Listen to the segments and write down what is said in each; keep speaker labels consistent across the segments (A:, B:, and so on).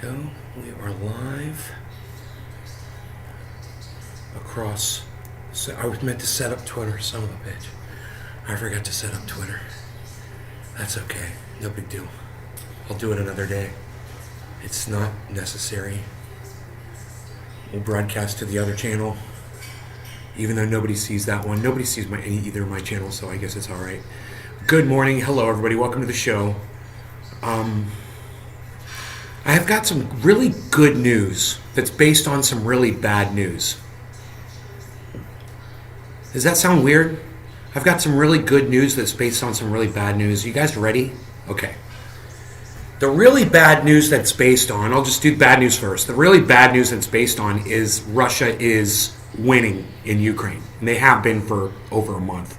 A: go. We are live across. So I was meant to set up Twitter, son of a bitch. I forgot to set up Twitter. That's okay. No big deal. I'll do it another day. It's not necessary. We'll broadcast to the other channel. Even though nobody sees that one. Nobody sees either of my channels, so I guess it's alright. Good morning. Hello, everybody. Welcome to the show. I have got some really good news that's based on some really bad news. Does that sound weird? I've got some really good news that's based on some really bad news. You guys ready? Okay. The really bad news that's based on, I'll just do bad news first. The really bad news that's based on is Russia is winning in Ukraine. And they have been for over a month.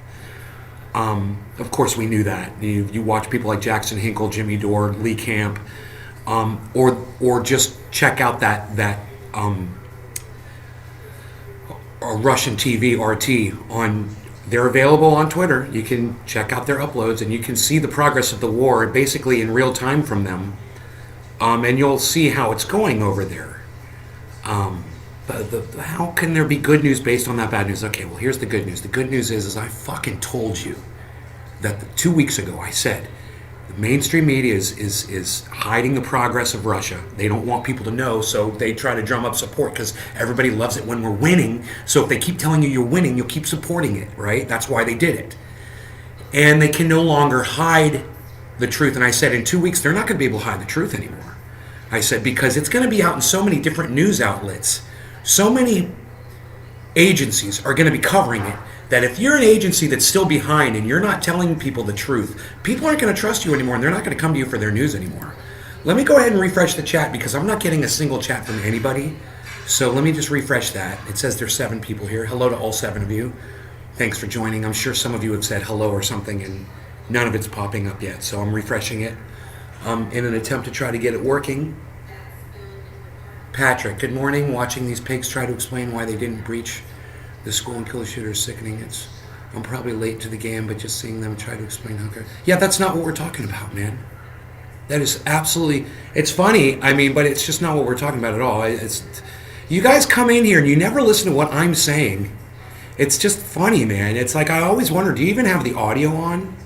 A: Of course, we knew that. You watch people like Jackson Hinkle, Jimmy Dore, Lee Camp, or just check out that Russian TV RT on. They're available on Twitter. You can check out their uploads and you can see the progress of the war basically in real time from them, and you'll see how it's going over there. How can there be good news based on that bad news? Okay, well, here's the good news. The good news is I fucking told you that 2 weeks ago I said the mainstream media is hiding the progress of Russia. They don't want people to know, so they try to drum up support because everybody loves it when we're winning. So if they keep telling you you're winning, you'll keep supporting it, right? That's why they did it. And they can no longer hide the truth. And I said in 2 weeks, they're not going to be able to hide the truth anymore. I said, because it's going to be out in so many different news outlets. So many agencies are going to be covering it that if you're an agency that's still behind and you're not telling people the truth, people aren't going to trust you anymore and they're not going to come to you for their news anymore. Let me go ahead and refresh the chat because I'm not getting a single chat from anybody. So let me just refresh that. It says there's 7 people here. Hello to all 7 of you. Thanks for joining. I'm sure some of you have said hello or something and none of it's popping up yet. So I'm refreshing it in an attempt to try to get it working. Patrick, good morning. Watching these pigs try to explain why they didn't breach the school and kill the shooter is sickening. I'm probably late to the game, but just seeing them try to explain how good. Yeah, that's not what we're talking about, man. That is absolutely. It's funny, but it's just not what we're talking about at all. You guys come in here and you never listen to what I'm saying. It's just funny, man. It's like I always wonder, do you even have the audio on?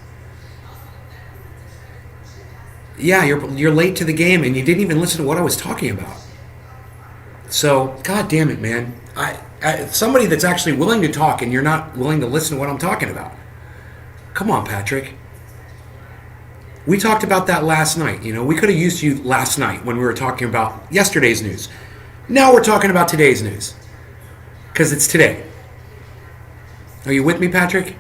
A: Yeah, you're late to the game and you didn't even listen to what I was talking about. So, god damn it, man. Somebody that's actually willing to talk and you're not willing to listen to what I'm talking about. Come on, Patrick. We talked about that last night. We could have used you last night when we were talking about yesterday's news. Now we're talking about today's news. Because it's today. Are you with me, Patrick?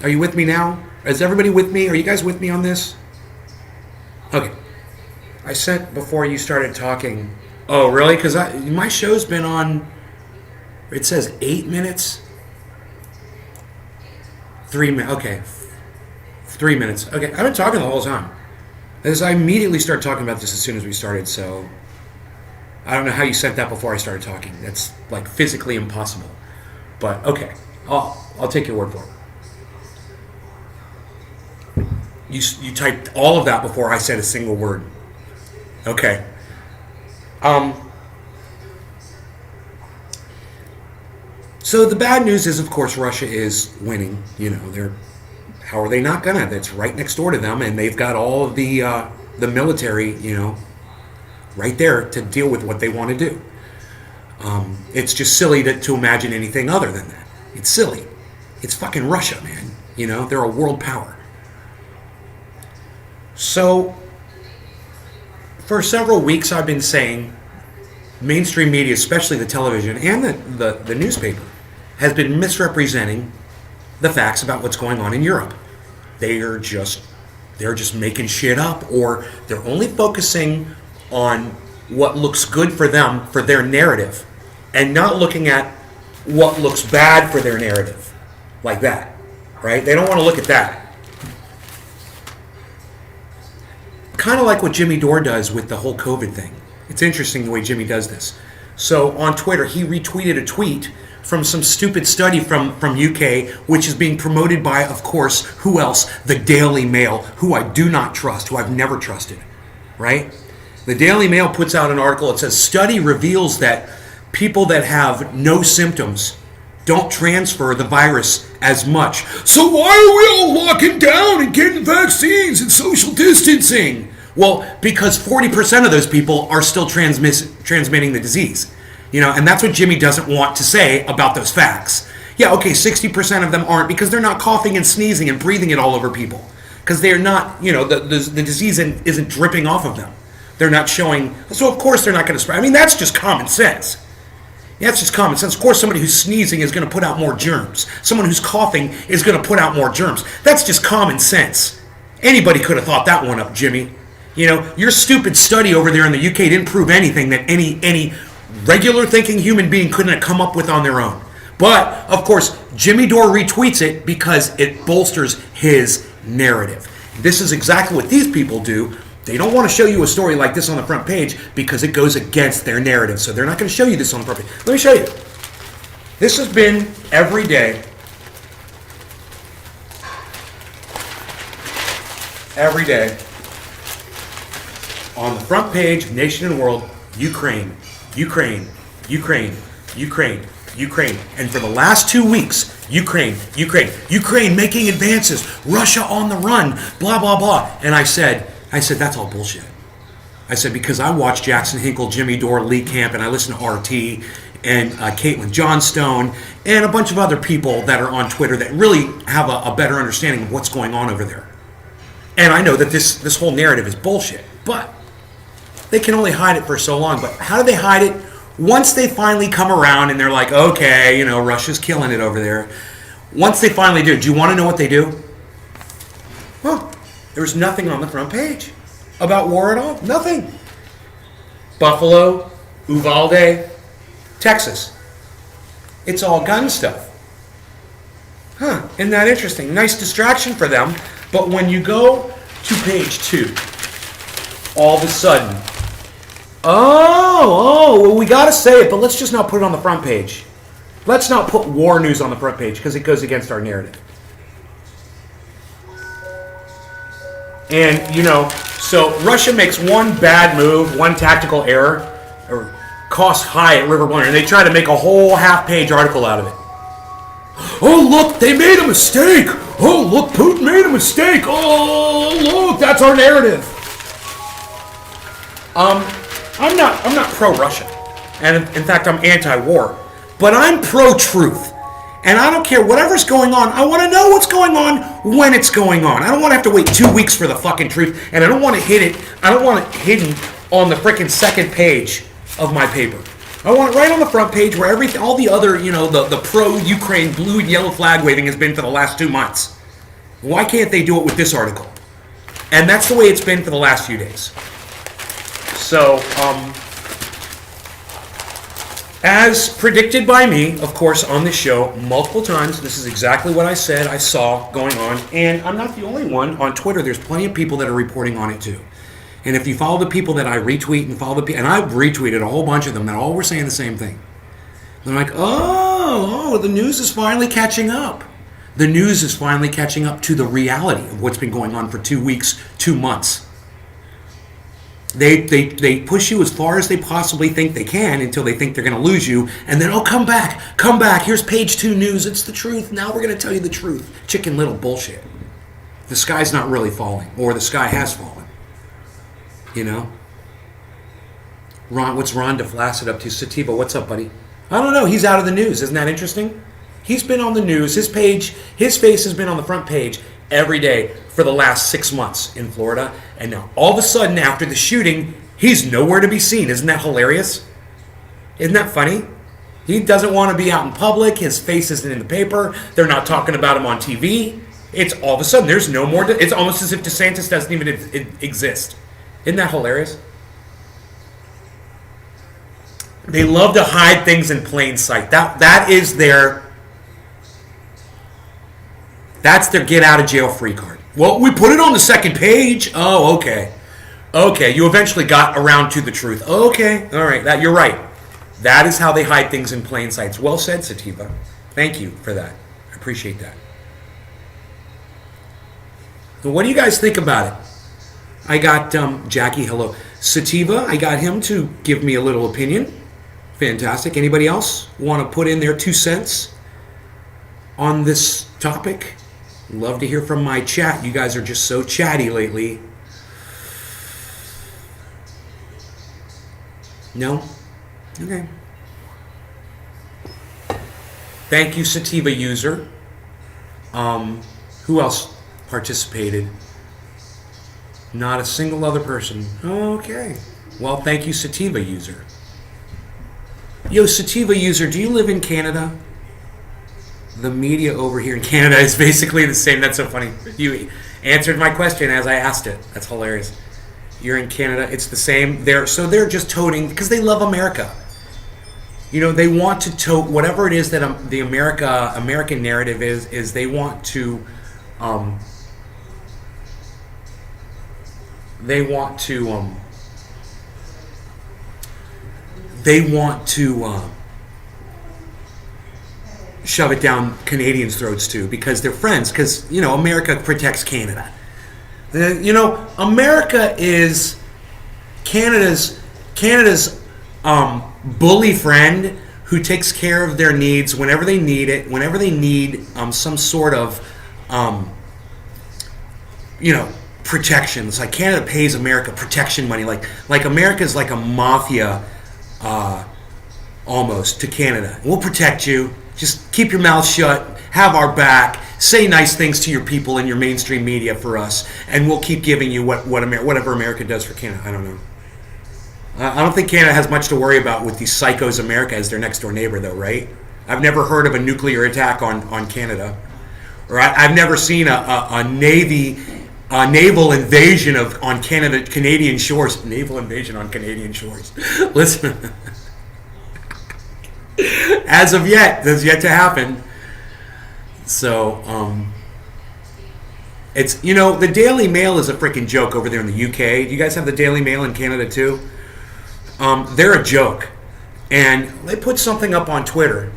A: Are you with me now? Is everybody with me? Are you guys with me on this? Okay. I said before you started talking... Oh, really? Because my show's been on, it says 8 minutes. 3 minutes. Okay. 3 minutes. Okay. I've been talking the whole time. I immediately started talking about this as soon as we started, so I don't know how you sent that before I started talking. That's like physically impossible. But okay. I'll take your word for it. You typed all of that before I said a single word. Okay. So the bad news is, of course, Russia is winning. How are they not gonna? That's right next door to them, and they've got all of the military, right there to deal with what they want to do. It's just silly to imagine anything other than that. It's silly. It's fucking Russia, man. They're a world power. So for several weeks, I've been saying mainstream media, especially the television and the newspaper, has been misrepresenting the facts about what's going on in Europe. They're just making shit up, or they're only focusing on what looks good for them, for their narrative, and not looking at what looks bad for their narrative. Like that, right? They don't want to look at that. Kind of like what Jimmy Dore does with the whole COVID thing. It's interesting the way Jimmy does this. So on Twitter, he retweeted a tweet from some stupid study from UK, which is being promoted by, of course, who else? The Daily Mail, who I do not trust, who I've never trusted, right? The Daily Mail puts out an article. It says, study reveals that people that have no symptoms don't transfer the virus as much. So why are we all locking down and getting vaccines and social distancing? Well, because 40% of those people are still transmitting the disease. And that's what Jimmy doesn't want to say about those facts. Yeah, okay, 60% of them aren't because they're not coughing and sneezing and breathing it all over people. Because they're not, the disease isn't dripping off of them. They're not showing, so of course they're not going to spread. I mean, that's just common sense. Yeah, that's just common sense. Of course, somebody who's sneezing is going to put out more germs. Someone who's coughing is going to put out more germs. That's just common sense. Anybody could have thought that one up, Jimmy. Your stupid study over there in the UK didn't prove anything that any regular thinking human being couldn't have come up with on their own. But, of course, Jimmy Dore retweets it because it bolsters his narrative. This is exactly what these people do. They don't want to show you a story like this on the front page because it goes against their narrative. So they're not going to show you this on the front page. Let me show you. This has been every day. Every day. On the front page, Nation and World, Ukraine, Ukraine, Ukraine, Ukraine, Ukraine. And for the last 2 weeks, Ukraine, Ukraine, Ukraine making advances, Russia on the run, blah, blah, blah. And I said, that's all bullshit. I said, because I watched Jackson Hinkle, Jimmy Dore, Lee Camp, and I listen to RT and Caitlin Johnstone and a bunch of other people that are on Twitter that really have a better understanding of what's going on over there. And I know that this whole narrative is bullshit, but they can only hide it for so long. But how do they hide it? Once they finally come around and they're like, okay, Russia's killing it over there. Once they finally do you want to know what they do? Well, there's nothing on the front page about war at all. Nothing. Buffalo, Uvalde, Texas. It's all gun stuff. Isn't that interesting? Nice distraction for them. But when you go to page 2, all of a sudden, well, we got to say it, but let's just not put it on the front page. Let's not put war news on the front page because it goes against our narrative. And, so Russia makes one bad move, one tactical error, or cost high at River Blunder, and they try to make a whole half-page article out of it. Oh, look, they made a mistake. Oh, look, Putin made a mistake. Oh, look, that's our narrative. I'm not pro-Russia, and in fact, I'm anti-war, but I'm pro-truth. And I don't care whatever's going on. I want to know what's going on when it's going on. I don't want to have to wait 2 weeks for the fucking truth. And I don't want to hit it. I don't want it hidden on the freaking second page of my paper. I want it right on the front page where everything, all the other, the pro-Ukraine blue and yellow flag waving has been for the last 2 months. Why can't they do it with this article? And that's the way it's been for the last few days. So, as predicted by me, of course, on this show, multiple times, this is exactly what I said I saw going on. And I'm not the only one. On Twitter, there's plenty of people that are reporting on it too. And if you follow the people that I retweet and follow the people, and I've retweeted a whole bunch of them that all were saying the same thing. They're like, oh, the news is finally catching up. The news is finally catching up to the reality of what's been going on for 2 weeks, 2 months. They push you as far as they possibly think they can until they think they're going to lose you. And then, come back. Here's page 2 news. It's the truth. Now we're going to tell you the truth. Chicken Little bullshit. The sky's not really falling, or the sky has fallen. Ron, what's Ron DeFlaccid up to? Sativa, what's up, buddy? I don't know. He's out of the news. Isn't that interesting? He's been on the news. His face has been on the front page every day for the last 6 months in Florida. And now, all of a sudden, after the shooting, he's nowhere to be seen. Isn't that hilarious? Isn't that funny? He doesn't want to be out in public. His face isn't in the paper. They're not talking about him on TV. It's all of a sudden, there's no more. It's almost as if DeSantis doesn't even exist. Isn't that hilarious? They love to hide things in plain sight. That's their get out of jail free card. Well, we put it on the second page. Oh, okay. Okay, you eventually got around to the truth. Okay, all right, you're right. That is how they hide things in plain sight. Well said, Sativa. Thank you for that. I appreciate that. So what do you guys think about it? I got Jackie, hello. Sativa, I got him to give me a little opinion. Fantastic. Anybody else want to put in their 2 cents on this topic? Love to hear from my chat. You guys are just so chatty lately. No? Okay. Thank you, Sativa user. Who else participated? Not a single other person. Okay. Well, thank you, Sativa user. Yo, Sativa user, do you live in Canada? The media over here in Canada is basically the same. That's so funny. You answered my question as I asked it. That's hilarious. You're in Canada. It's the same. They're just toting because they love America. You know, they want to tote whatever it is that the American narrative is they want to shove it down Canadians' throats too, because they're friends. Because you know, America protects Canada. You know, America is Canada's bully friend who takes care of their needs whenever they need it. Whenever they need some sort of protections. Like Canada pays America protection money. Like America's like a mafia almost to Canada. We'll protect you. Just keep your mouth shut. Have our back. Say nice things to your people in your mainstream media for us, and we'll keep giving you whatever America does for Canada. I don't know. I don't think Canada has much to worry about with these psychos America as their next door neighbor, though, right? I've never heard of a nuclear attack on Canada, or I've never seen a naval invasion on Canadian shores. Naval invasion on Canadian shores. Listen, as of yet, that's yet to happen. So, it's, the Daily Mail is a freaking joke over there in the UK. Do you guys have the Daily Mail in Canada too? They're a joke. And they put something up on Twitter.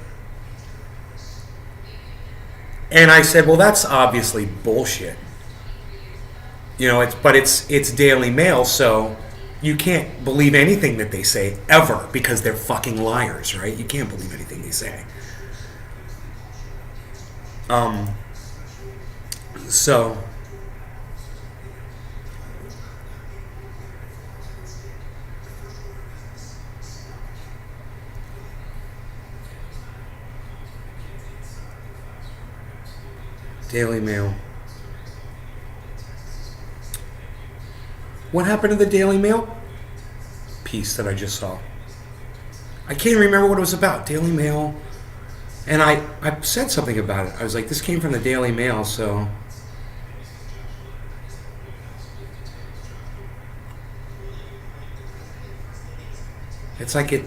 A: And I said, well, that's obviously bullshit. It's Daily Mail, so you can't believe anything that they say ever because they're fucking liars, right? You can't believe anything they say. So Daily Mail. What happened to the Daily Mail piece that I just saw? I can't remember what it was about. Daily Mail. And I said something about it. I was like, this came from the Daily Mail, so... It's like it...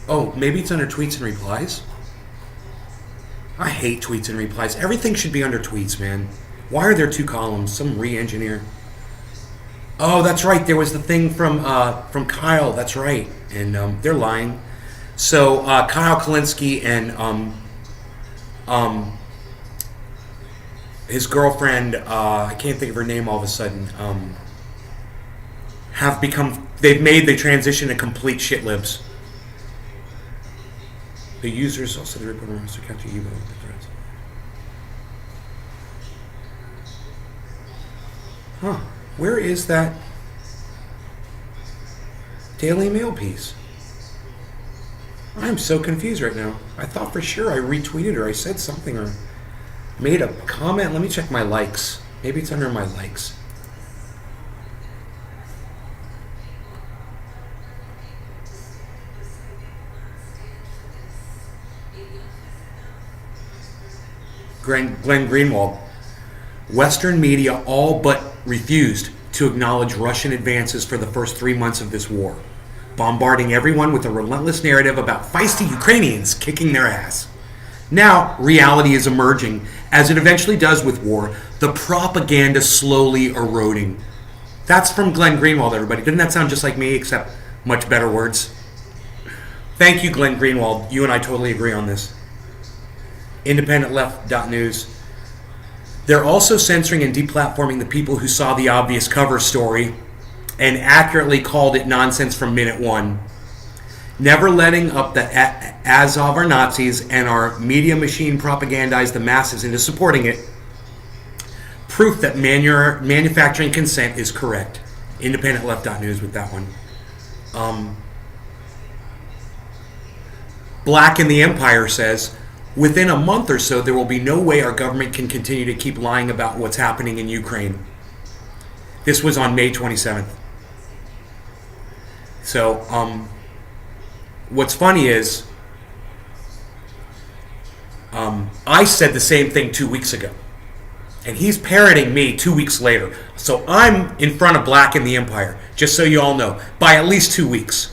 A: Oh, maybe it's under tweets and replies? I hate tweets and replies. Everything should be under tweets, man. Why are there 2 columns? Some re-engineer. Oh, that's right. There was the thing from Kyle. That's right. And they're lying. So Kyle Kalinske and his girlfriend, I can't think of her name all of a sudden, they've made the transition to complete shit libs. The users also the report on Mr. Captain Evo. Huh. Where is that Daily Mail piece? I'm so confused right now. I thought for sure I retweeted or I said something or made a comment. Let me check my likes. Maybe it's under my likes. Glenn Greenwald. Western media all but refused to acknowledge Russian advances for the first 3 months of this war, bombarding everyone with a relentless narrative about feisty Ukrainians kicking their ass. Now, reality is emerging, as it eventually does with war, the propaganda slowly eroding. That's from Glenn Greenwald, everybody. Doesn't that sound just like me, except much better words? Thank you, Glenn Greenwald. You and I totally agree on this. IndependentLeft.news. They're also censoring and deplatforming the people who saw the obvious cover story and accurately called it nonsense from minute one. Never letting up the Azov or Nazis and our media machine propagandize the masses into supporting it. Proof that manufacturing consent is correct. IndependentLeft.news with that one. Black in the Empire says, within a month or so, there will be no way our government can continue to keep lying about what's happening in Ukraine. This was on May 27th. So, what's funny is, I said the same thing 2 weeks ago. And he's parroting me 2 weeks later. So I'm in front of Black in the Empire, just so you all know, by at least 2 weeks.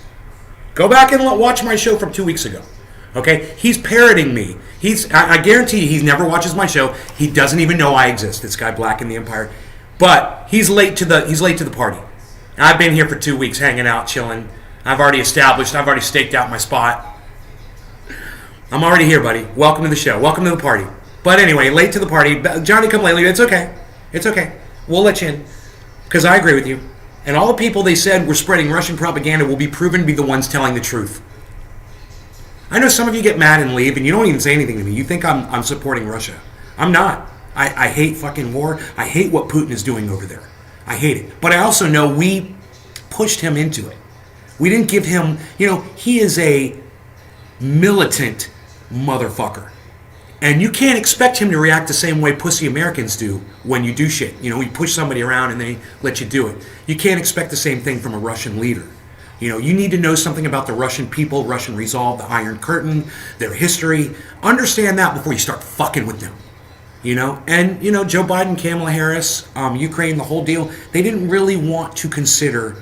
A: Go back and watch my show from 2 weeks ago. Okay? He's parroting me. I guarantee you he never watches my show. He doesn't even know I exist, this guy Black in the Empire. But he's late to the party. I've been here for 2 weeks hanging out, chilling. I've already staked out my spot. I'm already here, buddy. Welcome to the show. Welcome to the party. But anyway, late to the party. Johnny come lately. It's okay. It's okay. We'll let you in. Because I agree with you. And all the people they said were spreading Russian propaganda will be proven to be the ones telling the truth. I know some of you get mad and leave, and you don't even say anything to me. You think I'm supporting Russia. I'm not. I hate fucking war. I hate what Putin is doing over there. I hate it. But I also know we pushed him into it. We didn't give him, he is a militant motherfucker. And you can't expect him to react the same way pussy Americans do when you do shit. We push somebody around and they let you do it. You can't expect the same thing from a Russian leader. You need to know something about the Russian people, Russian resolve, the Iron Curtain, their history. Understand that before you start fucking with them. And, Joe Biden, Kamala Harris, Ukraine, the whole deal, they didn't really want to consider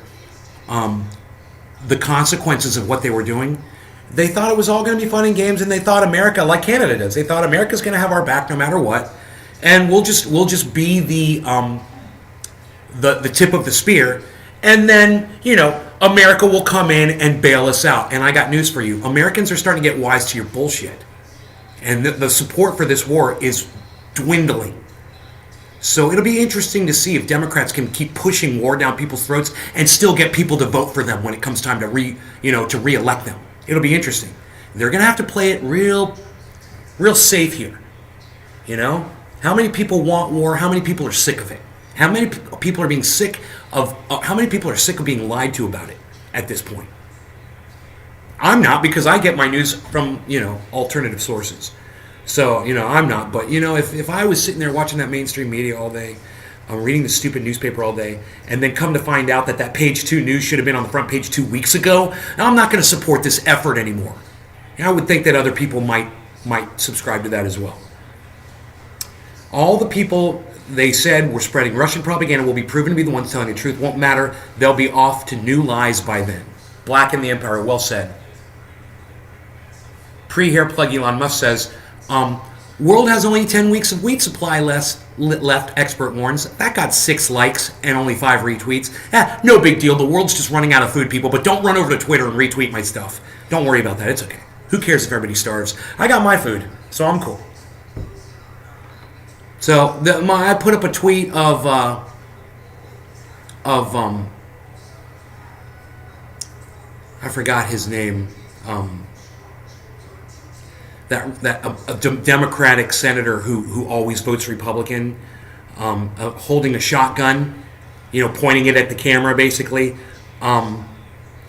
A: the consequences of what they were doing. They thought it was all going to be fun and games, and they thought America, like Canada does, they thought America's going to have our back no matter what, and we'll just be the tip of the spear, and then America will come in and bail us out. And I got news for you: Americans are starting to get wise to your bullshit, and the support for this war is dwindling. So it'll be interesting to see if Democrats can keep pushing war down people's throats and still get people to vote for them when it comes time to re-elect them. It'll be interesting. They're going to have to play it real safe here. How many people want war? How many people are sick of it? How many people are being sick of? How many people are sick of being lied to about it at this point? I'm not, because I get my news from alternative sources. So I'm not. But if I was sitting there watching that mainstream media all day, reading the stupid newspaper all day, and then come to find out that page 2 news should have been on the front page 2 weeks ago, I'm not going to support this effort anymore. And I would think that other people might subscribe to that as well. All the people they said were spreading Russian propaganda will be proven to be the ones telling the truth. Won't matter. They'll be off to new lies by then. Black in the Empire, well said. Pre-hair plug Elon Musk says, world has only 10 weeks of wheat supply left, expert warns. That got 6 likes and only 5 retweets. No big deal. The world's just running out of food, people. But don't run over to Twitter and retweet my stuff. Don't worry about that. It's okay. Who cares if everybody starves? I got my food, so I'm cool. So I put up a tweet of I forgot his name. A Democratic senator who always votes Republican, holding a shotgun, pointing it at the camera, basically.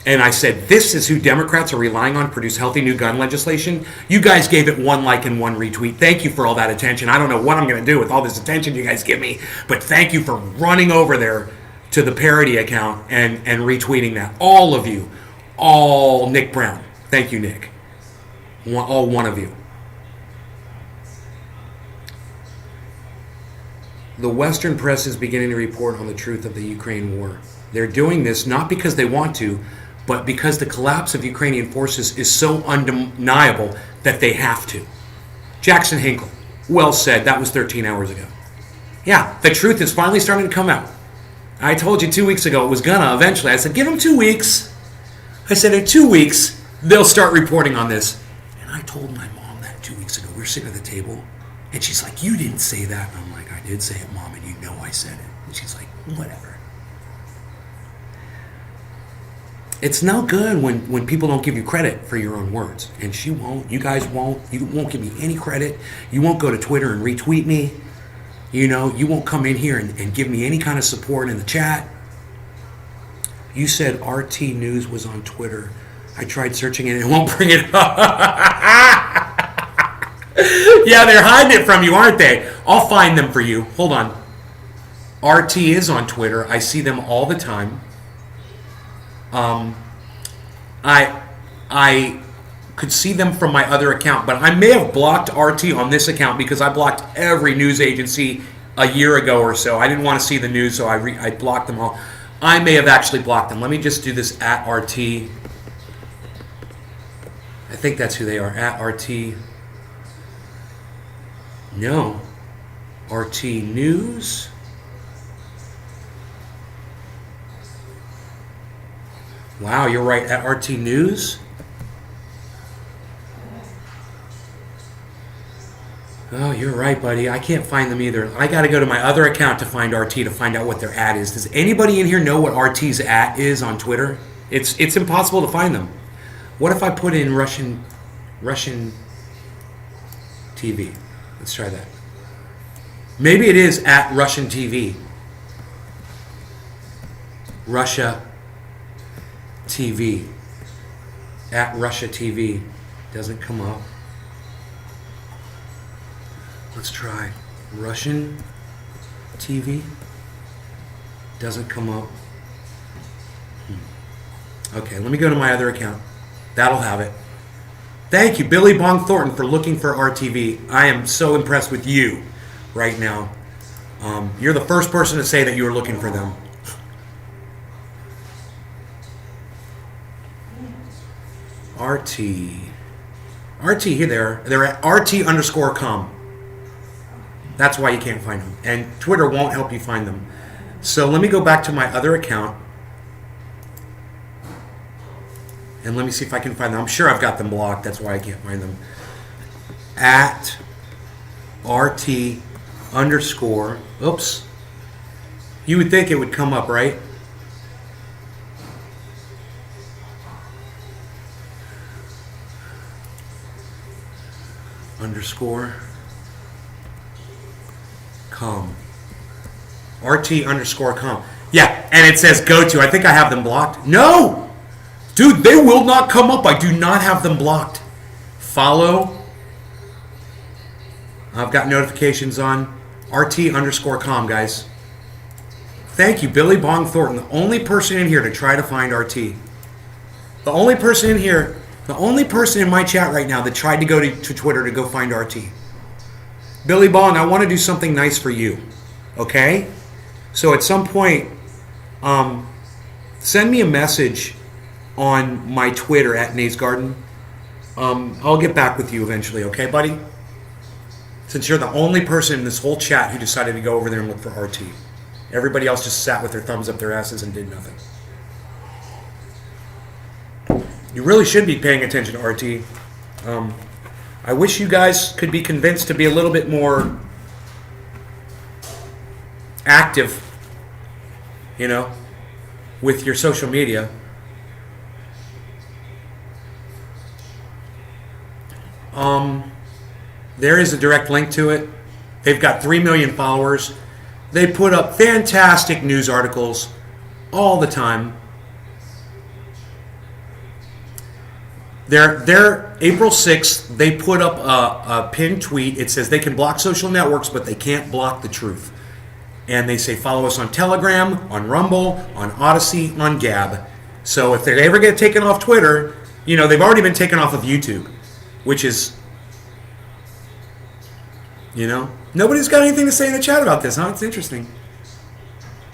A: And I said, this is who Democrats are relying on to produce healthy new gun legislation. You guys gave it 1 like and 1 retweet. Thank you for all that attention. I don't know what I'm going to do with all this attention you guys give me, but thank you for running over there to the parody account and retweeting that. All of you. All Nick Brown. Thank you, Nick. All one of you. The Western press is beginning to report on the truth of the Ukraine war. They're doing this not because they want to, but because the collapse of Ukrainian forces is so undeniable that they have to. Jackson Hinkle, well said. That was 13 hours ago. Yeah, the truth is finally starting to come out. I told you 2 weeks ago it was gonna eventually. I said, give them 2 weeks. I said, in 2 weeks, they'll start reporting on this. And I told my mom that 2 weeks ago. We were sitting at the table, and she's like, you didn't say that. And I'm like, I did say it, Mom, and you know I said it. And she's like, whatever. It's no good when people don't give you credit for your own words. And she won't. You guys won't. You won't give me any credit. You won't go to Twitter and retweet me. You know, you won't come in here and give me any kind of support in the chat. You said RT News was on Twitter. I tried searching it. It won't bring it up. Yeah, they're hiding it from you, aren't they? I'll find them for you. Hold on. RT is on Twitter. I see them all the time. I could see them from my other account, but I may have blocked RT on this account because I blocked every news agency a year ago or so. I didn't want to see the news, so I blocked them all. I may have actually blocked them. Let me just do this at RT. I think that's who they are, at RT. No. RT News. Wow, you're right, at RT News. Oh, you're right, buddy. I can't find them either. I got to go to my other account to find RT to find out what their ad is. Does anybody in here know what RT's at is on Twitter? It's impossible to find them. What if I put in Russian TV? Let's try that. Maybe it is at Russian TV. Russia TV. At Russia TV. Doesn't come up. Let's try Russian TV. Doesn't come up. Okay, let me go to my other account. That'll have it. Thank you, Billy Bong Thornton, for looking for RTV. I am so impressed with you right now. You're the first person to say that you were looking for them. RT, here they're at RT_com. That's why you can't find them. And Twitter won't help you find them. So let me go back to my other account. And let me see if I can find them. I'm sure I've got them blocked. That's why I can't find them. At RT_. Oops. You would think it would come up, right? _com. RT_com. Yeah, and it says go to. I think I have them blocked. No! Dude, they will not come up. I do not have them blocked. Follow. I've got notifications on. RT_com, guys. Thank you, Billy Bong Thornton. The only person in here to try to find RT. The only person in here, the only person in my chat right now that tried to go to Twitter to go find RT. Billy Bong, I want to do something nice for you. Okay? So at some point, send me a message on my Twitter at Nate's Garden. I'll get back with you eventually, okay, buddy? Since you're the only person in this whole chat who decided to go over there and look for RT. Everybody else just sat with their thumbs up their asses and did nothing. You really should be paying attention to RT. I wish you guys could be convinced to be a little bit more active, you know, with your social media. There is a direct link to it. They've got 3 million followers. They put up fantastic news articles all the time. They're April 6th, they put up a pinned tweet. It says they can block social networks, but they can't block the truth. And they say follow us on Telegram, on Rumble, on Odyssey, on Gab. So if they ever get taken off Twitter, you know, they've already been taken off of YouTube, which is, you know, nobody's got anything to say in the chat about this, huh? It's interesting.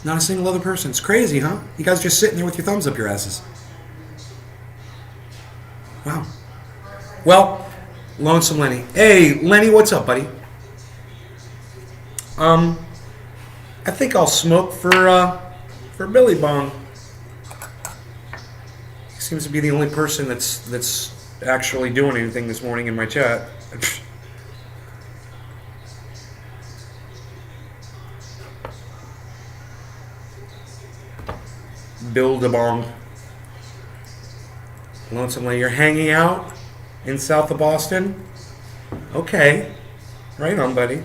A: Not a single other person. It's crazy, huh? You guys just sitting there with your thumbs up your asses. Wow. Well, Lonesome Lenny. Hey, Lenny, what's up, buddy? I think I'll smoke for Billy Bong. He seems to be the only person that's actually doing anything this morning in my chat. Bill DeBong. Lonesome Lady, you're hanging out in south of Boston? Okay. Right on, buddy.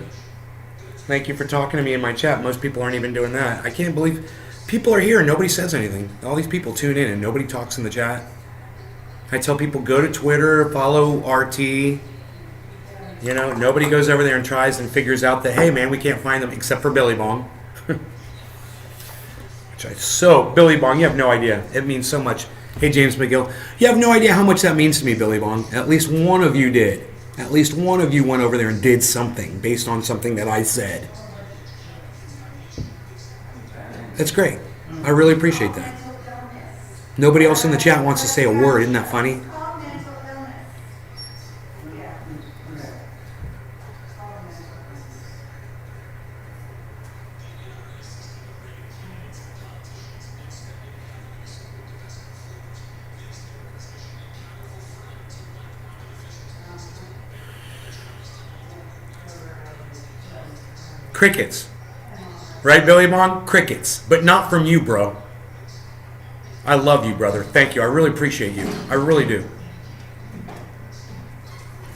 A: Thank you for talking to me in my chat. Most people aren't even doing that. I can't believe people are here and nobody says anything. All these people tune in and nobody talks in the chat. I tell people go to Twitter, follow RT. You know, nobody goes over there and tries and figures out that, hey man, we can't find them except for Billy Bong. So, Billy Bong, you have no idea. It means so much. Hey, James McGill, you have no idea how much that means to me, Billy Bong. At least one of you did. At least one of you went over there and did something based on something that I said. That's great. I really appreciate that. Nobody else in the chat wants to say a word. Isn't that funny? Crickets. Right, Billy Bong? Crickets. But not from you, bro. I love you, brother. Thank you. I really appreciate you. I really do.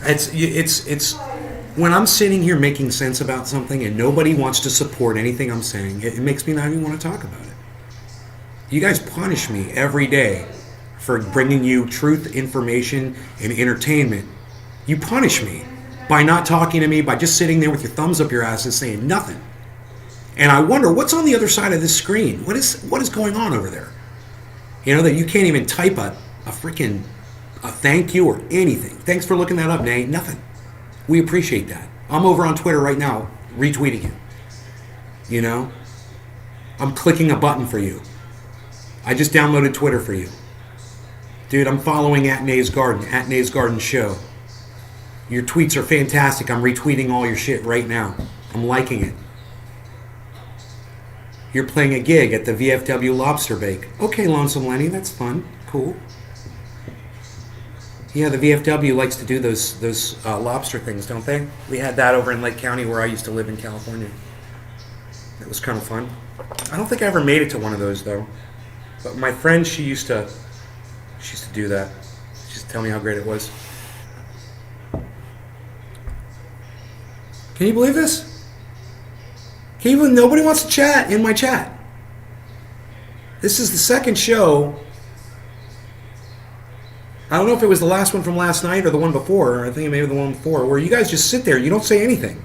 A: It's when I'm sitting here making sense about something and nobody wants to support anything I'm saying, it makes me not even want to talk about it. You guys punish me every day for bringing you truth, information, and entertainment. You punish me by not talking to me, by just sitting there with your thumbs up your ass and saying nothing. And I wonder what's on the other side of this screen. What is going on over there? You know, that you can't even type a freaking thank you or anything. Thanks for looking that up, Nate. Nothing. We appreciate that. I'm over on Twitter right now retweeting you. You know? I'm clicking a button for you. I just downloaded Twitter for you. Dude, I'm following at Nays Garden Show. Your tweets are fantastic. I'm retweeting all your shit right now. I'm liking it. You're playing a gig at the VFW Lobster Bake. Okay, Lonesome Lenny, that's fun. Cool. Yeah, the VFW likes to do those lobster things, don't they? We had that over in Lake County where I used to live in California. It was kind of fun. I don't think I ever made it to one of those, though. But my friend, she used to do that. She used to tell me how great it was. Can you believe this? Nobody wants to chat in my chat. This is the second show. I don't know if it was the last one from last night or the one before. I think it may be the one before, where you guys just sit there. You don't say anything.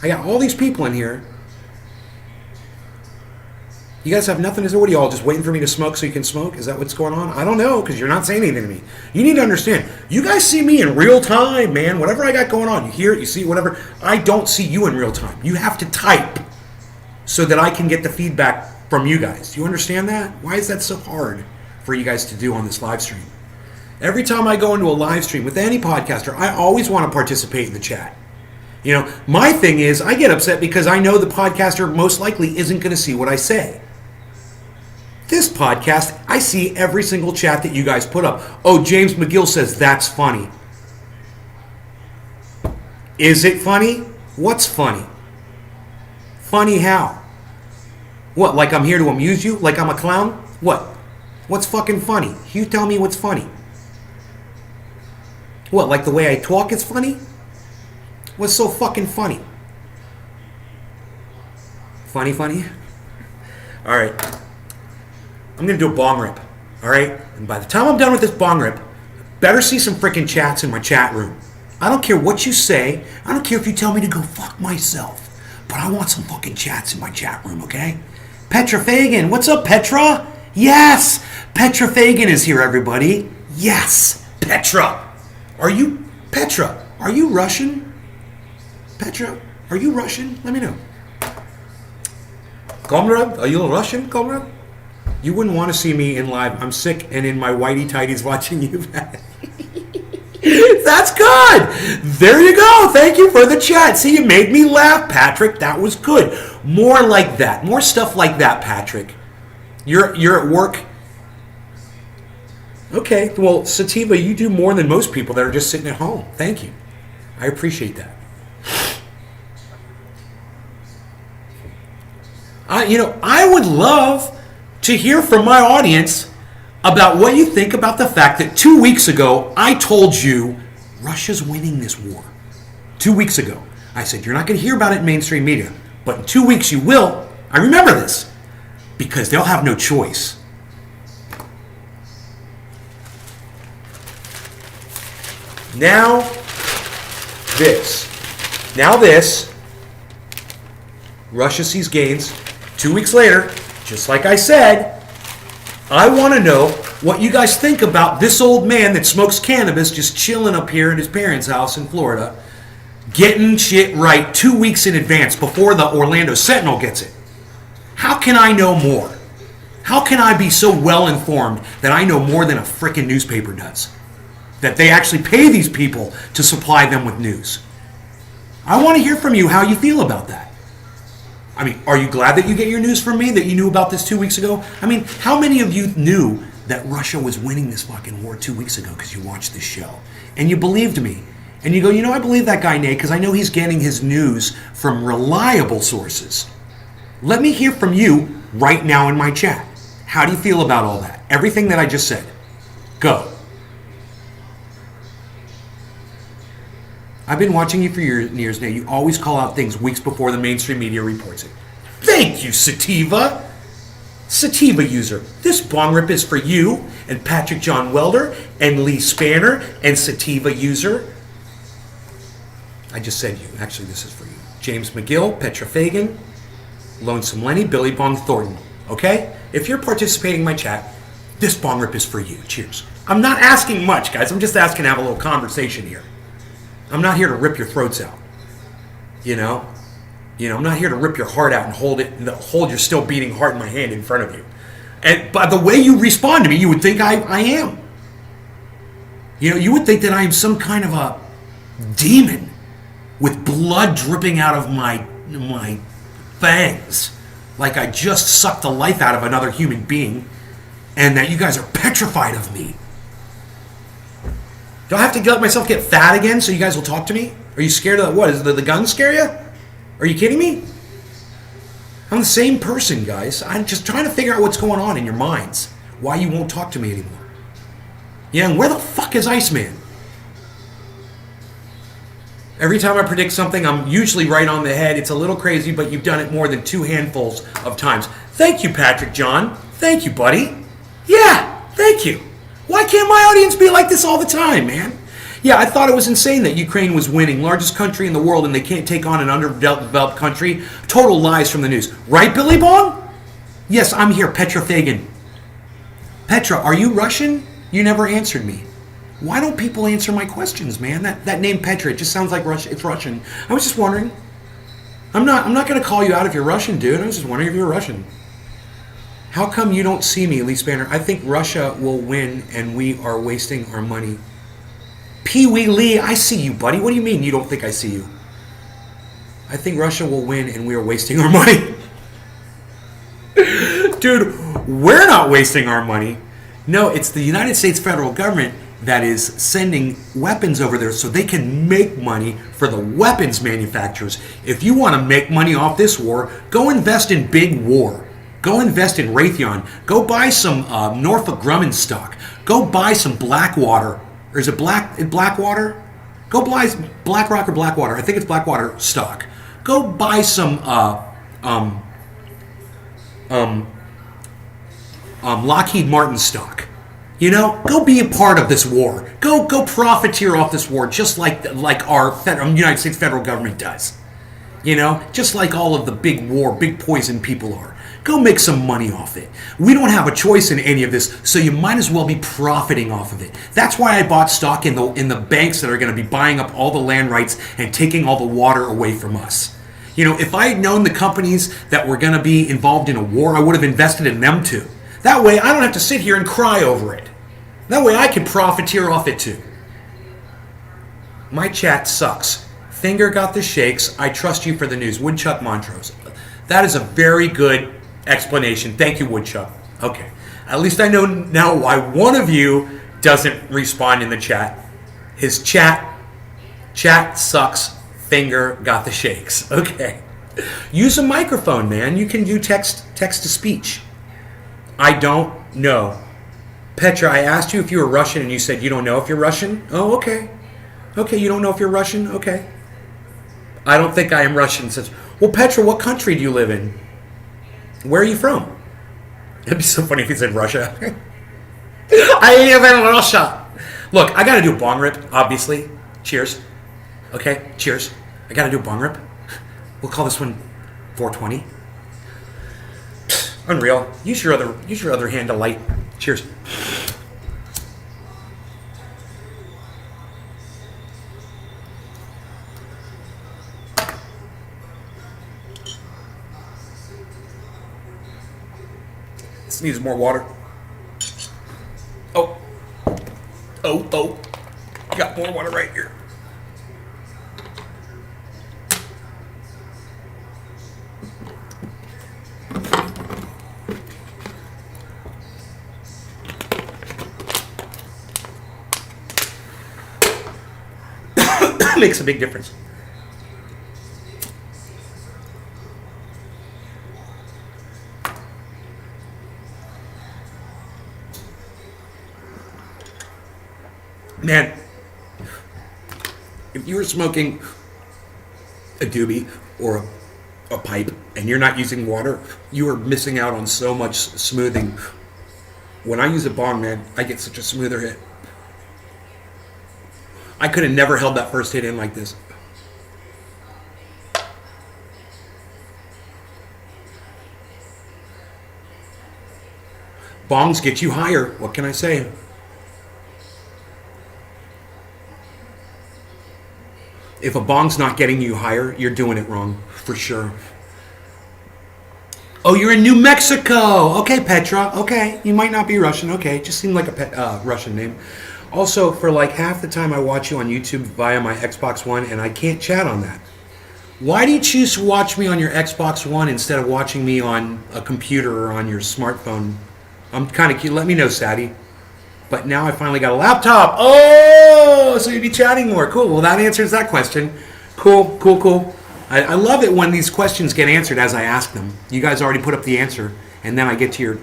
A: I got all these people in here. You guys have nothing to do. What are you all just waiting for me to smoke so you can smoke? Is that what's going on? I don't know, because you're not saying anything to me. You need to understand. You guys see me in real time, man. Whatever I got going on, you hear it, you see it, whatever. I don't see you in real time. You have to type so that I can get the feedback from you guys. Do you understand that? Why is that so hard for you guys to do on this live stream? Every time I go into a live stream with any podcaster, I always want to participate in the chat. You know, my thing is, I get upset because I know the podcaster most likely isn't going to see what I say. This podcast, I see every single chat that you guys put up. Oh, James McGill says that's funny. Is it funny? What's funny? Funny how? What, like I'm here to amuse you? Like I'm a clown? What? What's fucking funny? You tell me what's funny. What, like the way I talk is funny? What's so fucking funny? Funny? All right. I'm going to do a bong rip. All right? And by the time I'm done with this bong rip, better see some freaking chats in my chat room. I don't care what you say. I don't care if you tell me to go fuck myself. But I want some fucking chats in my chat room, okay? Petra Fagan. What's up, Petra? Yes! Petra Fagan is here, everybody. Yes! Petra! Are you Russian? Petra, are you Russian? Let me know. Comrade, are you Russian, comrade? You wouldn't want to see me in live. I'm sick and in my whitey tighties watching you. That's good. There you go. Thank you for the chat. See, you made me laugh, Patrick. That was good. More like that. More stuff like that, Patrick. You're at work. Okay. Well, Sativa, you do more than most people that are just sitting at home. Thank you. I appreciate that. I would love to hear from my audience about what you think about the fact that 2 weeks ago I told you Russia's winning this war. 2 weeks ago. I said, you're not going to hear about it in mainstream media, but in 2 weeks you will. I remember this because they'll have no choice. Now this. Russia sees gains. 2 weeks later, just like I said, I want to know what you guys think about this old man that smokes cannabis just chilling up here at his parents' house in Florida, getting shit right 2 weeks in advance before the Orlando Sentinel gets it. How can I know more? How can I be so well informed that I know more than a frickin' newspaper does? That they actually pay these people to supply them with news. I want to hear from you how you feel about that. I mean, are you glad that you get your news from me, that you knew about this 2 weeks ago? I mean, how many of you knew that Russia was winning this fucking war 2 weeks ago because you watched this show? And you believed me. And you go, I believe that guy, Nate, because I know he's getting his news from reliable sources. Let me hear from you right now in my chat. How do you feel about all that? Everything that I just said. Go. I've been watching you for years now. You always call out things weeks before the mainstream media reports it. Thank you, Sativa. Sativa user. This bong rip is for you and Patrick John Welder and Lee Spanner and Sativa user. I just said you. Actually, this is for you. James McGill, Petra Fagan, Lonesome Lenny, Billy Bong Thornton. Okay? If you're participating in my chat, this bong rip is for you. Cheers. I'm not asking much, guys. I'm just asking to have a little conversation here. I'm not here to rip your throats out. I'm not here to rip your heart out and hold your still beating heart in my hand in front of you. And by the way you respond to me, you would think I am. You would think that I am some kind of a demon with blood dripping out of my fangs, like I just sucked the life out of another human being, and that you guys are petrified of me. Do I have to let myself get fat again so you guys will talk to me? Are you scared of what? Is the gun scare you? Are you kidding me? I'm the same person, guys. I'm just trying to figure out what's going on in your minds. Why you won't talk to me anymore. Yeah, and where the fuck is Iceman? Every time I predict something, I'm usually right on the head. It's a little crazy, but you've done it more than 2 handfuls of times. Thank you, Patrick John. Thank you, buddy. Yeah, thank you. Why can't my audience be like this all the time, man? Yeah, I thought it was insane that Ukraine was winning, largest country in the world, and they can't take on an underdeveloped country. Total lies from the news. Right, Billy Bong? Yes, I'm here, Petra Fagan. Petra, are you Russian? You never answered me. Why don't people answer my questions, man? That name Petra, it just sounds like Russian. It's Russian. I was just wondering. I'm not going to call you out if you're Russian, dude. I was just wondering if you're Russian. How come you don't see me, Lee Spanner? I think Russia will win and we are wasting our money. Pee Wee Lee, I see you, buddy. What do you mean you don't think I see you? I think Russia will win and we are wasting our money. Dude, we're not wasting our money. No, it's the United States federal government that is sending weapons over there so they can make money for the weapons manufacturers. If you want to make money off this war, go invest in big war. Go invest in Raytheon. Go buy some Norfolk Grumman stock. Go buy some Blackwater. Or is it Blackwater? Go buy BlackRock or Blackwater. I think it's Blackwater stock. Go buy some Lockheed Martin stock. Go be a part of this war. Go profiteer off this war, just like our United States federal government does. Just like all of the big poison people are. Go make some money off it. We don't have a choice in any of this, so you might as well be profiting off of it. That's why I bought stock in the banks that are going to be buying up all the land rights and taking all the water away from us. If I had known the companies that were going to be involved in a war, I would have invested in them too. That way, I don't have to sit here and cry over it. That way, I can profiteer off it too. My chat sucks. Finger got the shakes. I trust you for the news. Woodchuck Montrose. That is a very good explanation. Thank you, Woodchuck. Okay. At least I know now why one of you doesn't respond in the chat. His chat sucks. Finger got the shakes. Okay. Use a microphone, man. You can do text to speech. I don't know Petra, I asked you if you were Russian and you said you don't know if you're Russian. Oh, okay. Okay, you don't know if you're Russian? Okay. I don't think I am Russian. Says, well, Petra, what country do you live in? Where are you from? It'd be so funny if he said Russia. I live in Russia. Look, I got to do a bong rip, obviously. Cheers. Okay, cheers. I got to do a bong rip. We'll call this one 420. Unreal. Use your other hand to light. Cheers. This needs more water. Oh. Got more water right here. Makes a big difference. Man, if you were smoking a doobie or a pipe and you're not using water, you are missing out on so much smoothing. When I use a bong, man, I get such a smoother hit. I could have never held that first hit in like this. Bongs get you higher. What can I say? If a bong's not getting you higher, you're doing it wrong, for sure. Oh, you're in New Mexico. Okay, Petra. Okay, you might not be Russian. Okay, just seemed like a Russian name. Also, for like half the time I watch you on YouTube via my Xbox One, and I can't chat on that. Why do you choose to watch me on your Xbox One instead of watching me on a computer or on your smartphone? I'm kind of cute. Let me know, Sadie. But now I finally got a laptop. Oh, so you'd be chatting more. Cool. Well, that answers that question. Cool. I love it when these questions get answered as I ask them. You guys already put up the answer, and then I get to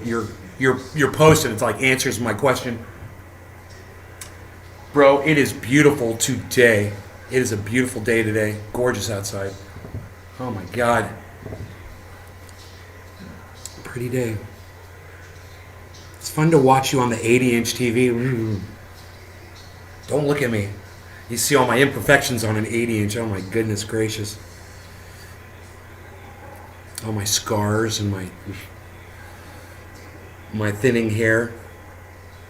A: your post, and it's like answers my question. Bro, it is beautiful today. It is a beautiful day today. Gorgeous outside. Oh my God. Pretty day. It's fun to watch you on the 80-inch TV. Don't look at me. You see all my imperfections on an 80-inch. Oh my goodness gracious. All my scars and my thinning hair.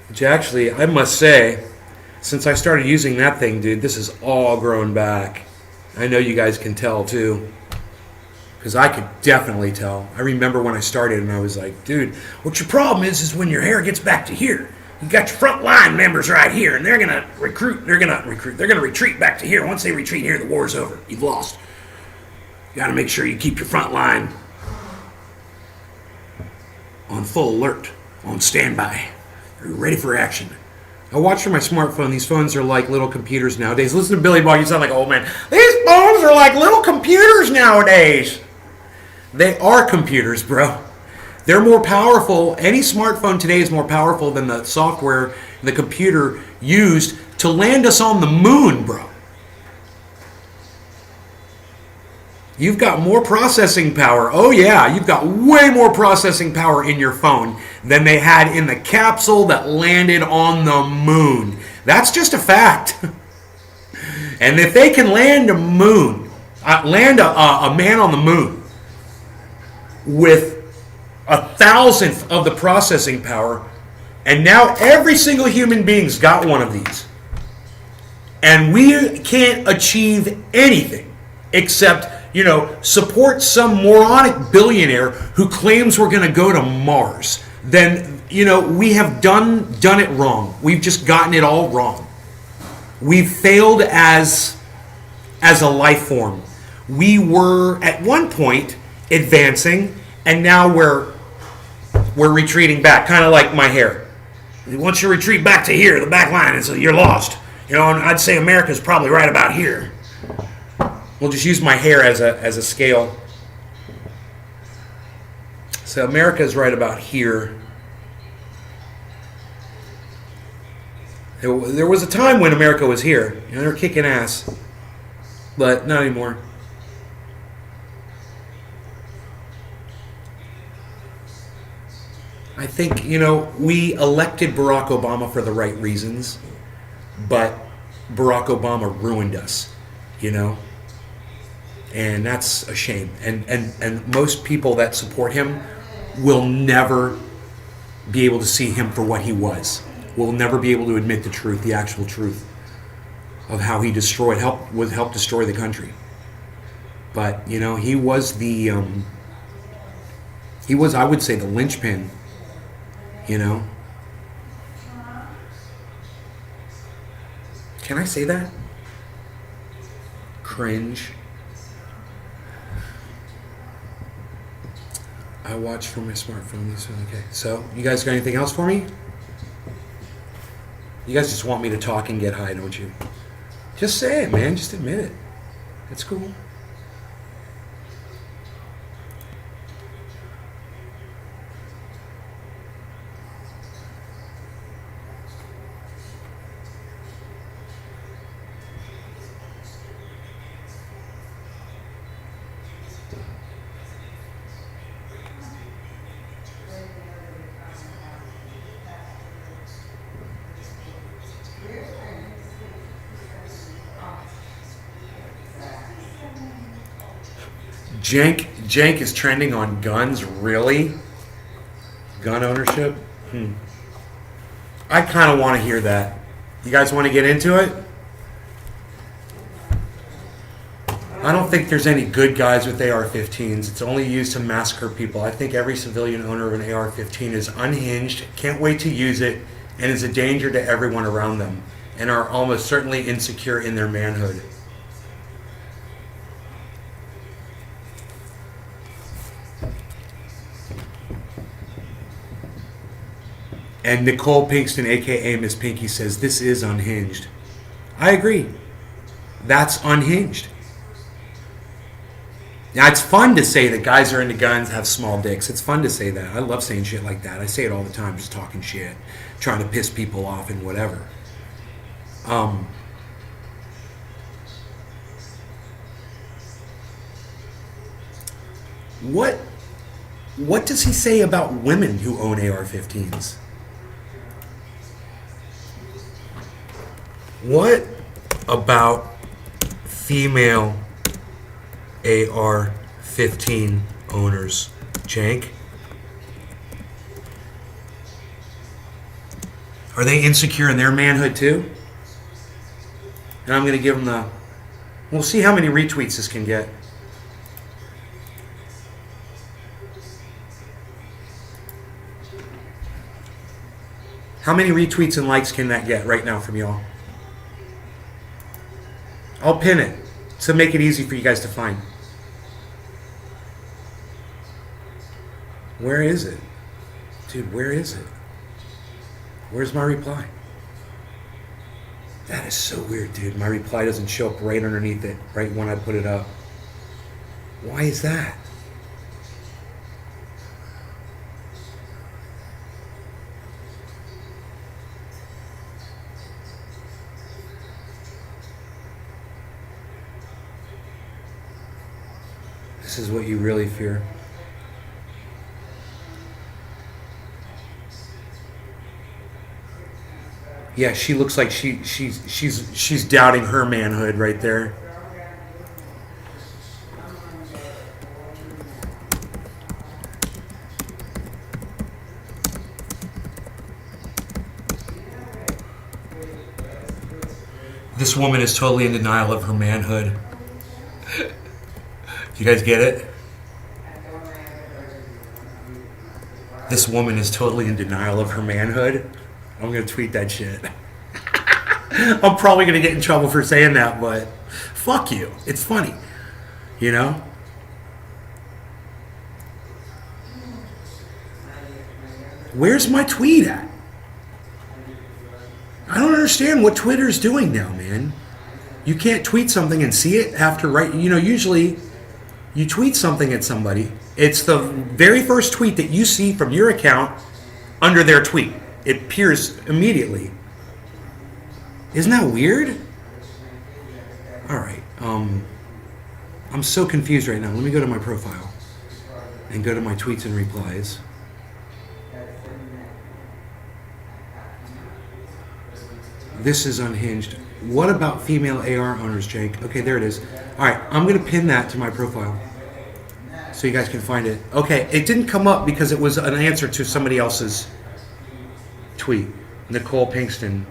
A: Which actually, I must say, since I started using that thing, dude, this is all grown back. I know you guys can tell too. Because I could definitely tell. I remember when I started and I was like, dude, what your problem is when your hair gets back to here. You got your front line members right here, and they're going to retreat back to here. Once they retreat here, the war's over. You've lost. You got to make sure you keep your front line on full alert, on standby. You're ready for action. I watch from my smartphone. These phones are like little computers nowadays. Listen to Billy Bob. You sound like an old man. These phones are like little computers nowadays. They are computers, bro. They're more powerful. Any smartphone today is more powerful than the software the computer used to land us on the moon, bro. You've got more processing power. Oh yeah, you've got way more processing power in your phone than they had in the capsule that landed on the moon. That's just a fact. And if they can land a man on the moon with 1,000th of the processing power, and now every single human being's got one of these, and we can't achieve anything except, support some moronic billionaire who claims we're going to go to Mars, then, we have done it wrong. We've just gotten it all wrong. We've failed as a life form. We were at one point advancing, and now we're retreating back, kind of like my hair. Once you retreat back to here, the back line, and so you're lost. And I'd say America's probably right about here. We'll just use my hair as a scale. So America's right about here. There was a time when America was here. They were kicking ass. But not anymore. I think, we elected Barack Obama for the right reasons, but Barack Obama ruined us, and that's a shame. And most people that support him will never be able to see him for what he was. Will never be able to admit the truth, the actual truth of how he helped destroy the country. But he was I would say, the linchpin. Can I say that? Cringe. I watch from my smartphone. Okay. So, you guys got anything else for me? You guys just want me to talk and get high, don't you? Just say it, man. Just admit it. It's cool. Jank is trending on guns, really? Gun ownership? I kind of want to hear that. You guys want to get into it? I don't think there's any good guys with AR-15s. It's only used to massacre people. I think every civilian owner of an AR-15 is unhinged, can't wait to use it, and is a danger to everyone around them, and are almost certainly insecure in their manhood. And Nicole Pinkston, a.k.a. Miss Pinky, says, this is unhinged. I agree. That's unhinged. Now, it's fun to say that guys are into guns, have small dicks. It's fun to say that. I love saying shit like that. I say it all the time, just talking shit, trying to piss people off and whatever. What does he say about women who own AR-15s? What about female AR-15 owners, Jank? Are they insecure in their manhood too? And I'm going to give them the... We'll see how many retweets this can get. How many retweets and likes can that get right now from y'all? I'll pin it to make it easy for you guys to find. Where is it? Dude, where is it? Where's my reply? That is so weird, dude. My reply doesn't show up right underneath it, right when I put it up. Why is that? This is what you really fear. Yeah, she looks like she's doubting her manhood right there. This woman is totally in denial of her manhood. You guys get it? This woman is totally in denial of her manhood. I'm going to tweet that shit. I'm probably going to get in trouble for saying that, but fuck you. It's funny. You know? Where's my tweet at? I don't understand what Twitter's doing now, man. You can't tweet something and see it after usually you tweet something at somebody. It's the very first tweet that you see from your account under their tweet. It appears immediately. Isn't that weird? All right. I'm so confused right now. Let me go to my profile and go to my tweets and replies. This is unhinged. What about female AR owners, Jake? Okay, there it is. All right, I'm going to pin that to my profile so you guys can find it. Okay, it didn't come up because it was an answer to somebody else's tweet. Nicole Pinkston.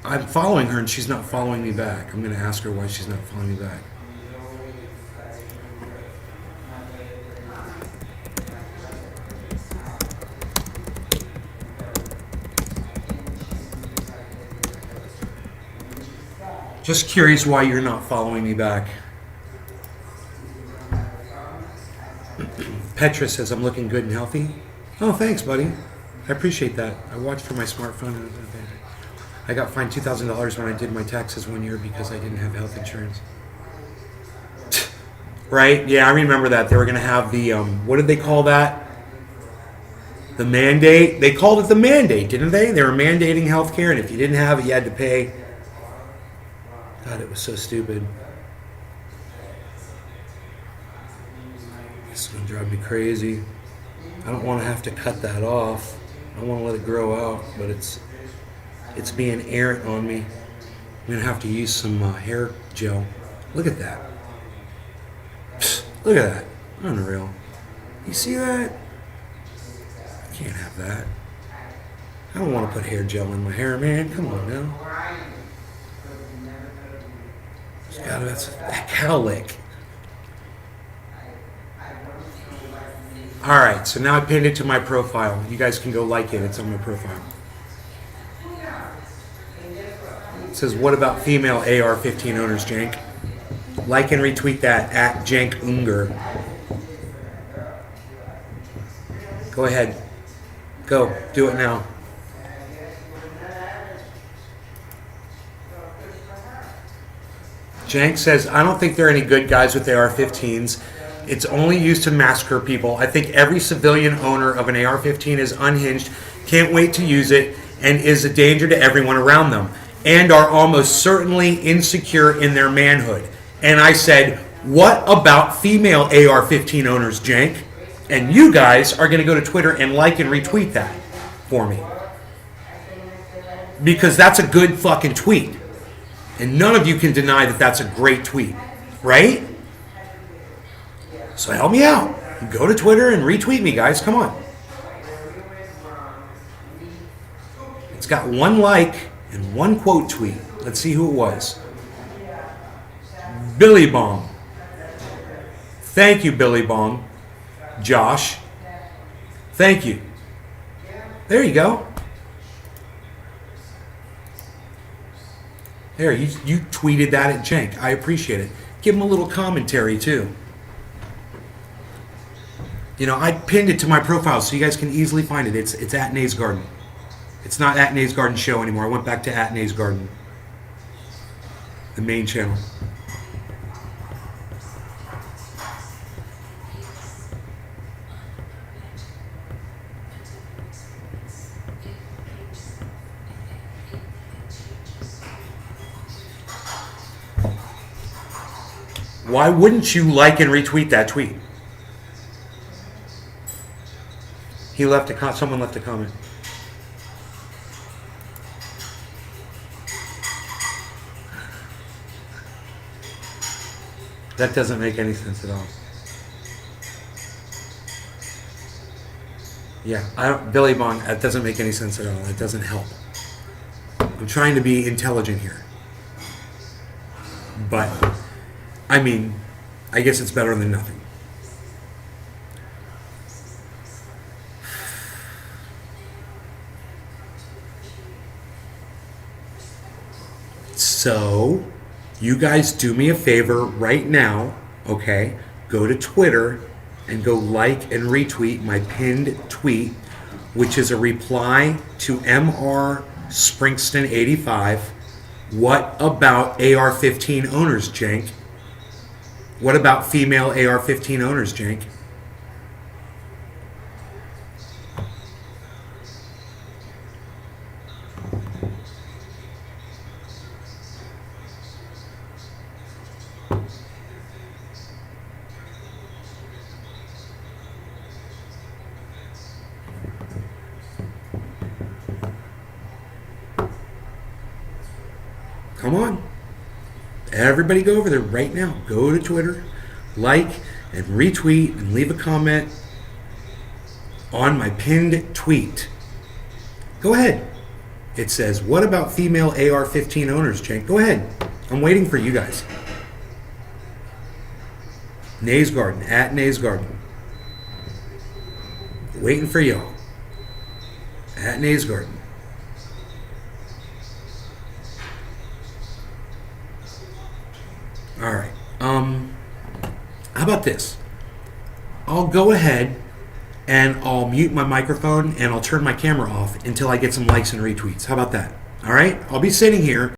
A: I'm following her and she's not following me back. I'm going to ask her why she's not following me back. Just curious why you're not following me back. Petra says I'm looking good and healthy. Oh, thanks, buddy. I appreciate that. I watched from my smartphone. I got fined $2,000 when I did my taxes 1 year because I didn't have health insurance. Right? Yeah, I remember that. They were going to have the, what did they call that? The mandate? They called it the mandate, didn't they? They were mandating health care, and if you didn't have it, you had to pay. God, it was so stupid. This is going to drive me crazy. I don't want to have to cut that off. I want to let it grow out, but it's being errant on me. I'm going to have to use some hair gel. Look at that. Look at that. Unreal. You see that? I can't have that. I don't want to put hair gel in my hair, man. Come on now. God, that's that cowlick. All right, so now I pinned it to my profile. You guys can go like it. It's on my profile. It says, what about female AR-15 owners, Jank? Like and retweet that at Jank Unger. Go ahead. Go. Do it now. Jank says, I don't think there are any good guys with AR-15s. It's only used to massacre people. I think every civilian owner of an AR-15 is unhinged, can't wait to use it, and is a danger to everyone around them, and are almost certainly insecure in their manhood. And I said, what about female AR-15 owners, Jank? And you guys are going to go to Twitter and like and retweet that for me. Because that's a good fucking tweet. And none of you can deny that that's a great tweet, right? So help me out. Go to Twitter and retweet me, guys. Come on. It's got 1 like and 1 quote tweet. Let's see who it was. Billy Bong. Thank you, Billy Bong. Josh. Thank you. There you go. There, you tweeted that at Jank. I appreciate it. Give him a little commentary, too. You know, I pinned it to my profile so you guys can easily find it. It's at Nays Garden. It's not at Nays Garden Show anymore. I went back to at Nays Garden. The main channel. Why wouldn't you like and retweet that tweet? He left a someone left a comment. That doesn't make any sense at all. Yeah, Billy Bong, that doesn't make any sense at all. It doesn't help. I'm trying to be intelligent here. But, I mean, I guess it's better than nothing. So, you guys do me a favor right now, okay? Go to Twitter and go like and retweet my pinned tweet, which is a reply to MR Springston 85. What about AR-15 owners, Jank? What about female AR-15 owners, Jank? Come on. Everybody go over there right now. Go to Twitter, like and retweet and leave a comment on my pinned tweet. Go ahead. It says, what about female AR-15 owners, Cenk? Go ahead. I'm waiting for you guys. Nays Garden, at Nays Garden. Waiting for y'all. At Nays Garden. All right. How about this? I'll go ahead and I'll mute my microphone and I'll turn my camera off until I get some likes and retweets. How about that? All right? I'll be sitting here